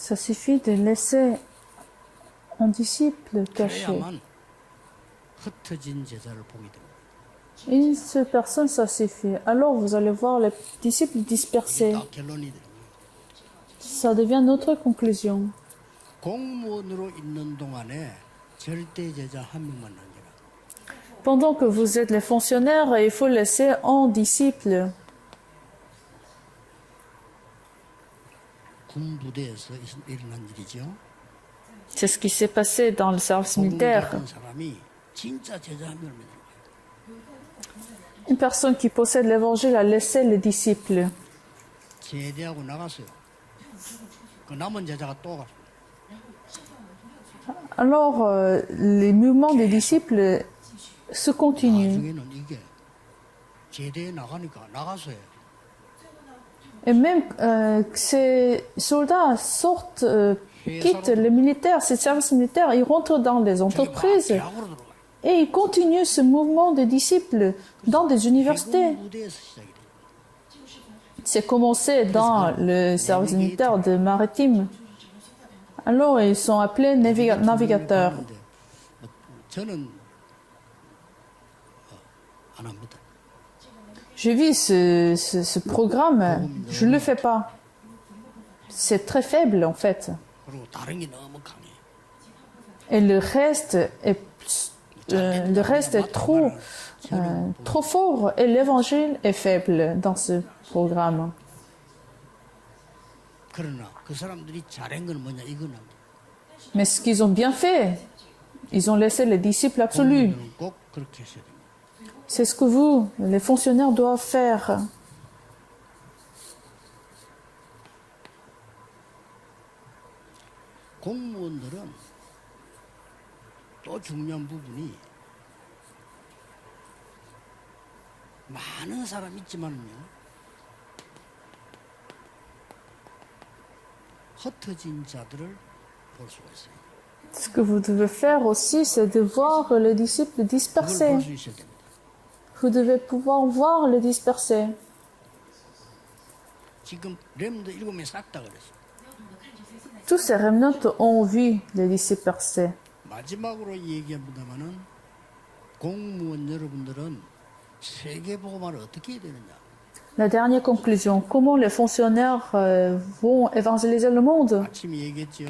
Ça suffit de laisser un disciple caché. 그래야만 흩어진 제자를 보게 됩니다. Une seule personne, ça suffit. Alors vous allez voir les disciples dispersés. 딱 결론이 됩니다. Ça devient notre conclusion. 공무원으로 있는 동안에 절대 제자 한 명만 남겨라. Pendant que vous êtes les fonctionnaires, il faut laisser un disciple. 군부대에서 일어난 일이죠. C'est ce qui s'est passé dans le service militaire. 공부하던 사람이 진짜 제자 한 명을 만든 거예요. Une personne qui possède l'évangile a laissé les disciples. 제대하고 나갔어요. 그 남은 제자가 또 갔어요. Alors, les mouvements des disciples se continuent. 나중에는 이게 제대에 나가니까 나가서요. Et même ces soldats sortent, quittent le militaire, ces services militaires, ils rentrent dans les entreprises 대학으로 들어가요. et ils continuent ce mouvement des disciples dans des universités. 군부대에서 시작이 돼요. C'est commencé dans le service militaire de maritime. Alors, ils sont appelés navigateurs. 저는 안 합니다. J'ai vu ce programme, je ne le fais pas. C'est très faible en fait. 그리고 다른 게 너무 강해. Et le reste est trop fort et l'évangile est faible dans ce programme. 그러나 그 사람들이 잘한 건 뭐냐 이거는 Mais ce qu'ils ont bien fait, ils ont laissé les disciples absolus. 공무원들은 꼭 그렇게 하셔야 됩니다. C'est ce que vous, les fonctionnaires, doivent faire. 공무원들은 또 중요한 부분이 많은 사람 있지만요 흩어진 자들을 볼 수가 있어요. Ce que vous devez faire aussi, c'est de voir les disciples 그걸 dispersés. 볼 수 있어야 됩니다. Vous devez pouvoir voir les dispersés. 지금 렘드 7명이 싹 다 그랬어요. Tous ces remnants ont vu les dispersés. 마지막으로 얘기합니다마는 공무원 여러분들은 세계복음화를 어떻게 해야 되느냐. La dernière conclusion, comment les fonctionnaires vont évangéliser le monde? 아침에 얘기했죠.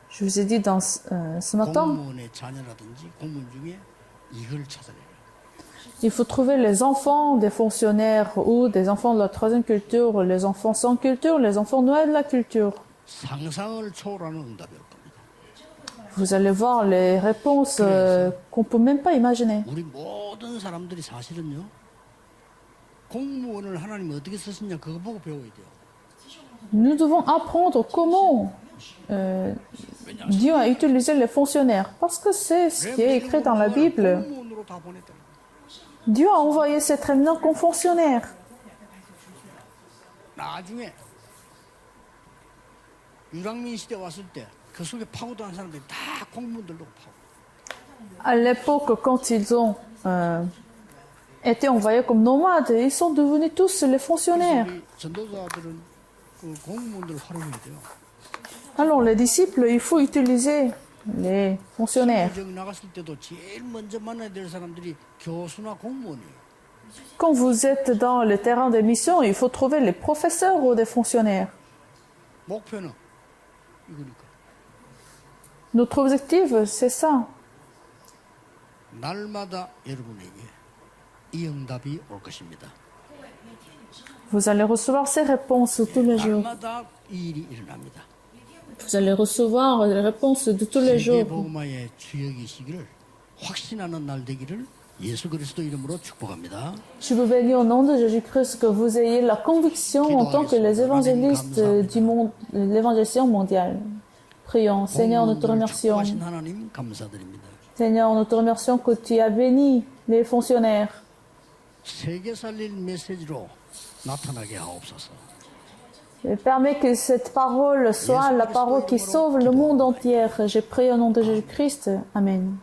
Je vous ai dit ce matin, 공무원의 자녀라든지 공무원 중에 이걸 찾아내라. il faut trouver les enfants des fonctionnaires ou des enfants de la troisième culture, les enfants sans culture, les enfants noyés de la culture. 상상을 초월하는 응답이 올 겁니다. Vous allez voir les réponses qu'on ne peut même pas imaginer. 우리 모든 사람들이 사실은요. 공무원을 하나님이 어떻게 쓰시냐 그거 보고 배워야 돼요. Nous devons apprendre comment Dieu a utilisé les fonctionnaires. Parce que c'est ce qui est écrit dans la Bible. 공무원으로 다 보냈다. Dieu a envoyé ces remnants comme fonctionnaires. 나중에 유랑민 시대 왔을 때 그 속에 파고들한 사람들이 다 공무원들로 파고. À l'époque, quand ils ont été envoyés comme nomades, ils sont devenus tous les fonctionnaires. 우리 전도자들은 그 공무원들을 활용해야 돼요. Alors, les disciples, il faut utiliser les fonctionnaires. 여기 나갔을 때도 제일 먼저 만나야 될 사람들이 교수나 공무원이에요. Quand vous êtes dans le terrain des missions, il faut trouver les professeurs ou des fonctionnaires. 목표는 이거니까. Notre objectif, c'est ça. 날마다 여러분에게 이 응답이 올 것입니다. Vous allez recevoir ces réponses tous les jours. 날마다 이 일이 일어납니다. Vous allez recevoir les réponses de tous les jours. 세계복음화의 주역이시기를 확신하는 날 되기를 예수 그리스도 이름으로 축복합니다. Je vous bénis au nom de Jésus-Christ que vous ayez la conviction en tant que les évangélistes du monde, l'évangélisation mondiale. Prions. Seigneur, nous te remercions. 축복하신 하나님 감사드립니다. Seigneur, nous te remercions que tu as béni les fonctionnaires. 세계 살릴 메시지로 나타나게 하옵소서. Et permets que cette parole soit la parole qui sauve le monde entier. J'ai prié au nom de Jésus-Christ. Amen.